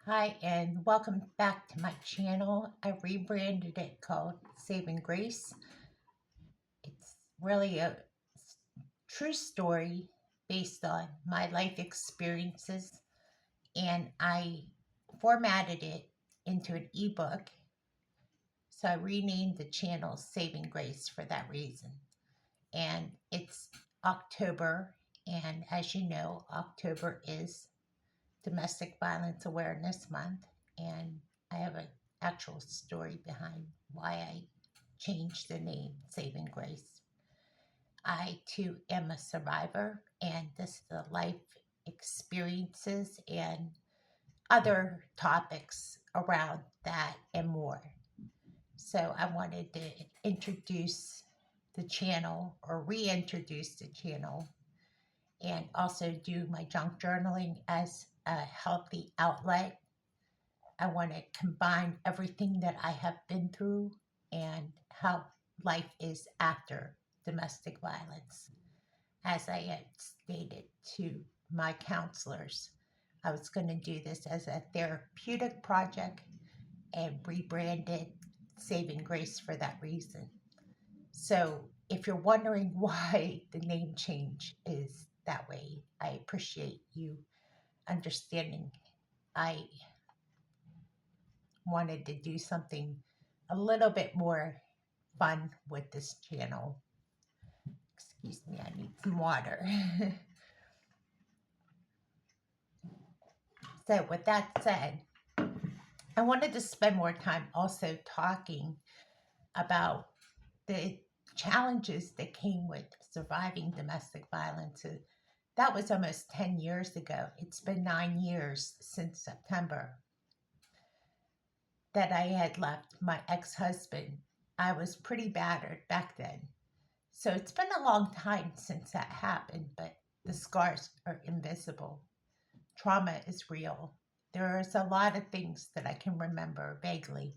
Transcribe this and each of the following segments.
Hi, and welcome back to my channel. I rebranded it called Saving Grace. It's really a true story based on my life experiences, and I formatted it into an ebook. So I renamed the channel Saving Grace for that reason. And it's October, and as you know, October is Domestic Violence Awareness Month, and I have an actual story behind why I changed the name Saving Grace. I too am a survivor, and this is the life experiences and other topics around that and more. So I wanted to introduce the channel or reintroduce the channel and also do my junk journaling as a healthy outlet. I want to combine everything that I have been through and how life is after domestic violence. As I had stated to my counselors, I was going to do this as a therapeutic project and rebranded Saving Grace for that reason. So if you're wondering why the name change is that way, I appreciate you understanding. I wanted to do something a little bit more fun with this channel. Excuse me, I need some water. So, with that said, I wanted to spend more time also talking about the challenges that came with surviving domestic violence. That was almost 10 years ago. It's been 9 years since September that I had left my ex husband. I was pretty battered back then. So it's been a long time since that happened, but the scars are invisible. Trauma is real. There's a lot of things that I can remember vaguely.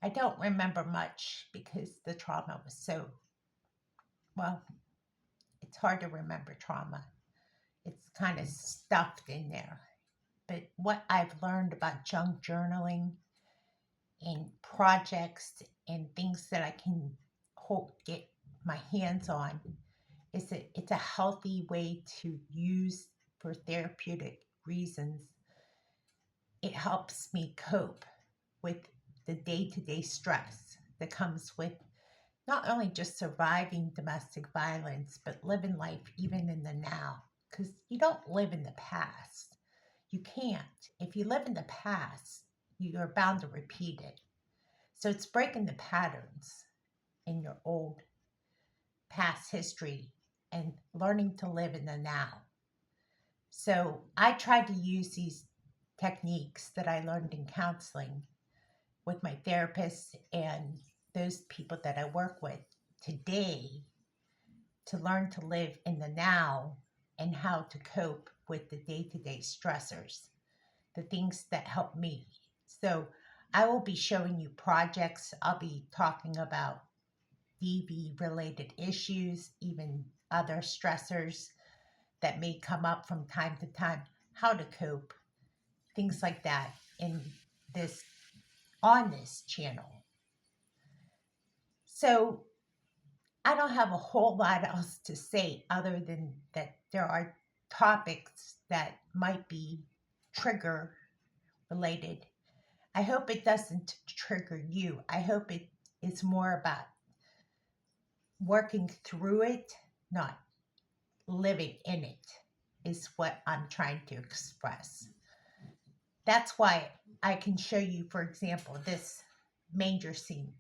I don't remember much because the trauma was so, well, it's hard to remember trauma. It's kind of stuffed in there. But what I've learned about junk journaling and projects and things that I can get my hands on is that it's a healthy way to use for therapeutic reasons. It helps me cope with the day-to-day stress that comes with not only just surviving domestic violence, but living life even in the now. Because you don't live in the past. You can't. If you live in the past, you're bound to repeat it. So it's breaking the patterns in your old past history and learning to live in the now. So I tried to use these techniques that I learned in counseling with my therapists and those people that I work with today to learn to live in the now and how to cope with the day-to-day stressors, the things that help me. So I will be showing you projects. I'll be talking about DV related issues, even other stressors that may come up from time to time, how to cope, things like that in this on this channel. So I don't have a whole lot else to say other than that there are topics that might be trigger related. I hope it doesn't trigger you. I hope it is more about working through it, not living in it, is what I'm trying to express. That's why I can show you, for example, this manger scene.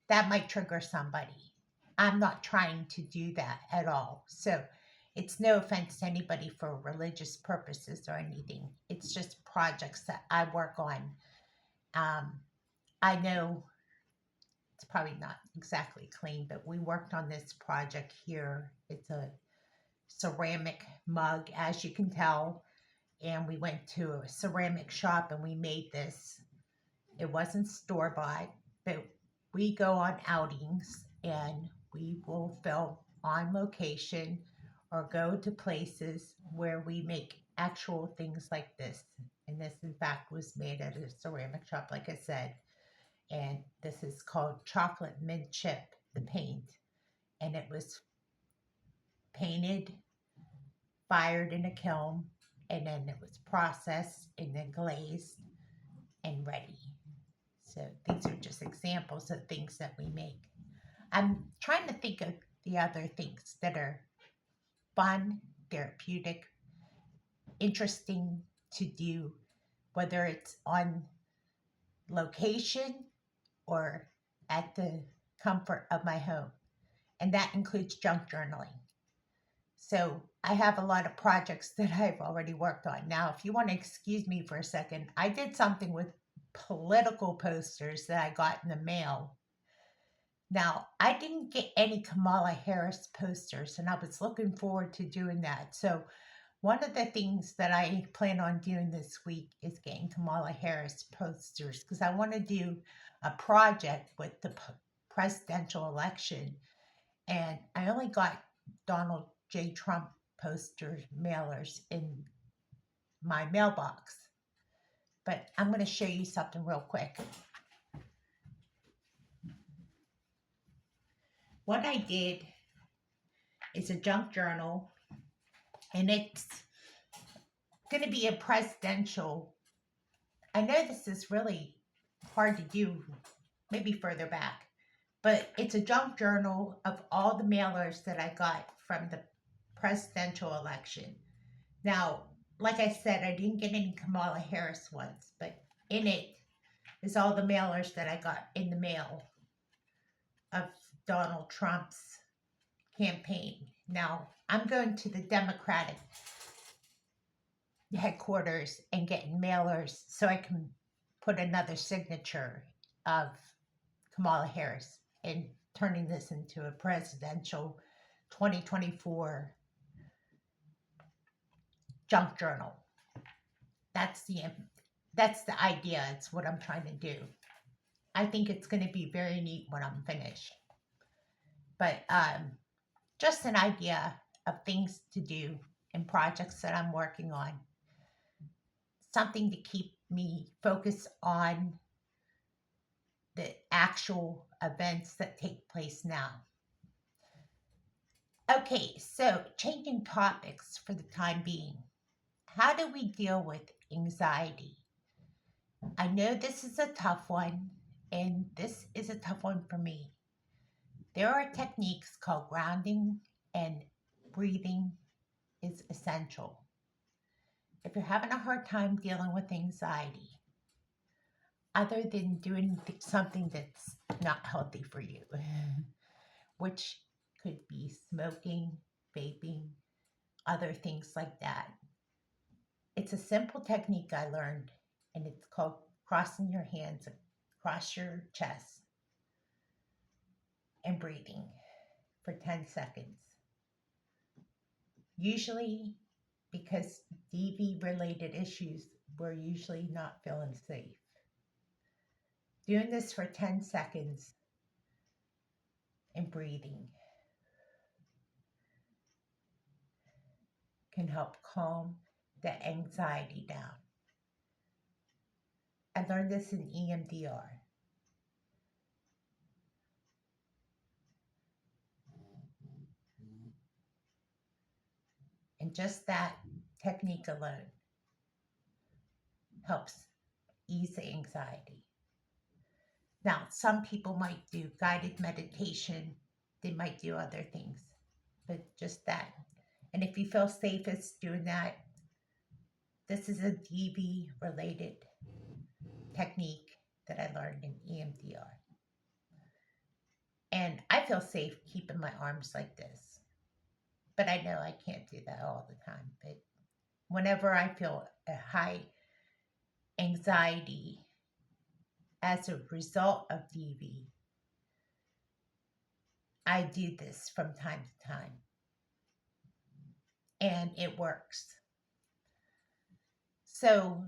That might trigger somebody. I'm not trying to do that at all. So it's no offense to anybody for religious purposes or anything. It's just projects that I work on. Um, I know it's probably not exactly clean, but we worked on this project here. It's a ceramic mug, as you can tell. And we went to a ceramic shop and we made this. It wasn't store bought, but we go on outings and we will film on location or go to places where we make actual things like this And this, in fact, was made at a ceramic shop, like I said. And this is called Chocolate Mint Chip, the paint. And it was painted, fired in a kiln, and then it was processed and then glazed and ready. So these are just examples of things that we make. I'm trying to think of the other things that are fun, therapeutic, interesting to do, whether it's on location or at the comfort of my home. And that includes junk journaling. So I have a lot of projects that I've already worked on. Now, if you want to excuse me for a second, I did something with political posters that I got in the mail. Now, I didn't get any Kamala Harris posters, and I was looking forward to doing that. So, one of the things that I plan on doing this week is getting Kamala Harris posters because I want to do a project with the presidential election. And I only got Donald J. Trump posters, mailers in my mailbox. But I'm going to show you something real quick. What I did is a junk journal, and it's going to be a presidential. I know this is really hard to do, maybe further back, but it's a junk journal of all the mailers that I got from the presidential election. Now, like I said, I didn't get any Kamala Harris ones, but in it is all the mailers that I got in the mail of Donald Trump's campaign. Now, I'm going to the Democratic headquarters and getting mailers so I can put another signature of Kamala Harris and turning this into a presidential 2024 junk journal. That's the idea. It's what I'm trying to do. I think it's going to be very neat when I'm finished. But just an idea of things to do and projects that I'm working on. Something to keep me focused on the actual events that take place now. Okay, so changing topics for the time being. How do we deal with anxiety? I know this is a tough one, and this is a tough one for me. There are techniques called grounding, and breathing is essential. If you're having a hard time dealing with anxiety, other than doing something that's not healthy for you, which could be smoking, vaping, other things like that. It's a simple technique I learned, and it's called crossing your hands across your chest and breathing for 10 seconds. Usually, because DV related issues, we're usually not feeling safe. Doing this for 10 seconds and breathing can help calm the anxiety down. I learned this in EMDR. And just that technique alone helps ease the anxiety. Now, some people might do guided meditation, they might do other things, but just that. And if you feel safest doing that, this is a DV related technique that I learned in EMDR. And I feel safe keeping my arms like this. But I know I can't do that all the time. But whenever I feel a high anxiety as a result of DV, I do this from time to time. And it works. So,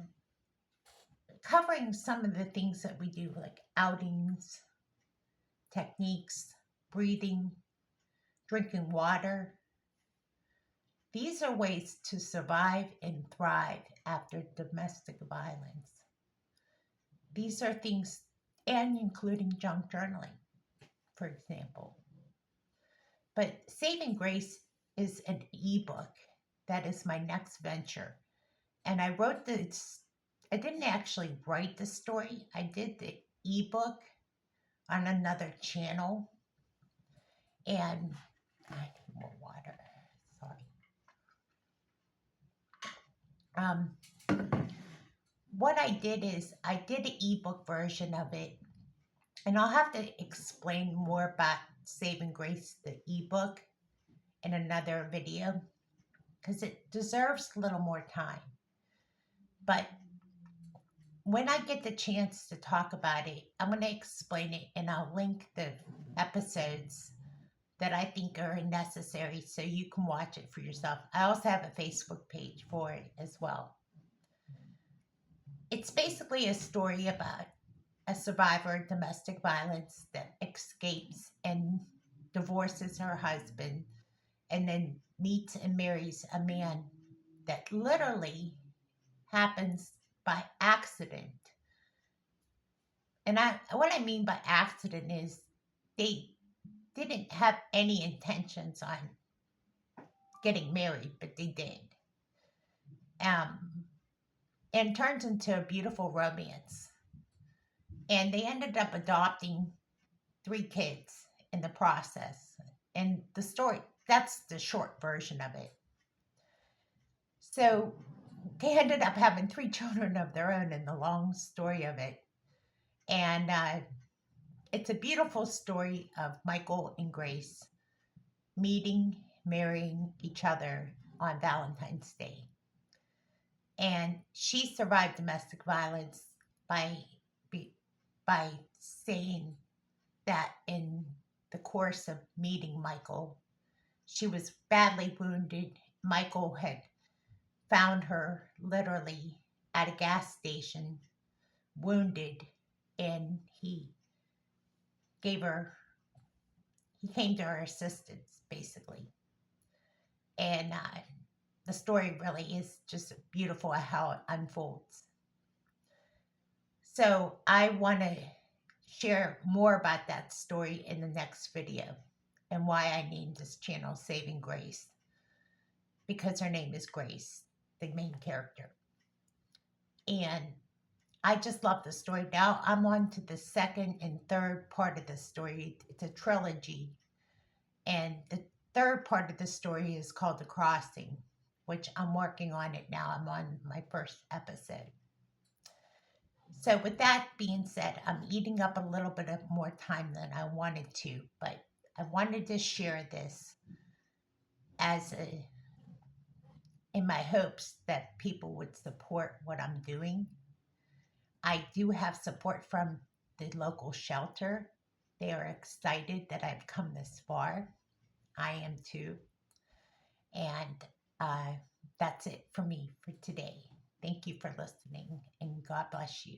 covering some of the things that we do, like outings, techniques, breathing, drinking water, These are ways to survive and thrive after domestic violence. These are things, and including junk journaling, for example. But Saving Grace is an ebook. That is my next venture. And I wrote this, I didn't actually write the story, I did the ebook on another channel. And I need more water. Sorry. Um, what I did is I did an ebook version of it, and I'll have to explain more about Saving Grace, the ebook, in another video because it deserves a little more time. But when I get the chance to talk about it, I'm going to explain it, and I'll link the episodes that I think are necessary so you can watch it for yourself. I also have a Facebook page for it as well. It's basically a story about a survivor of domestic violence that escapes and divorces her husband and then meets and marries a man that literally happens by accident. And what I mean by accident is they didn't have any intentions on getting married, but they did. Um, and turns into a beautiful romance. And they ended up adopting 3 kids in the process. And the story, that's the short version of it. So they ended up having 3 children of their own in the long story of it. And it's a beautiful story of Michael and Grace meeting, marrying each other on Valentine's Day. And she survived domestic violence by by saying that in the course of meeting Michael, she was badly wounded. Michael had found her literally at a gas station, wounded, and he came to her assistance, basically. And the story really is just beautiful how it unfolds. So I want to share more about that story in the next video and why I named this channel Saving Grace, because her name is Grace, the main character. And I just love the story. Now I'm on to the second and third part of the story. It's a trilogy. And the third part of the story is called The Crossing, which I'm working on it now. I'm on my first episode. So with that being said, I'm eating up a little bit of more time than I wanted to, but I wanted to share this in my hopes that people would support what I'm doing. I do have support from the local shelter. They are excited that I've come this far. I am too. And that's it for me for today. Thank you for listening, and God bless you.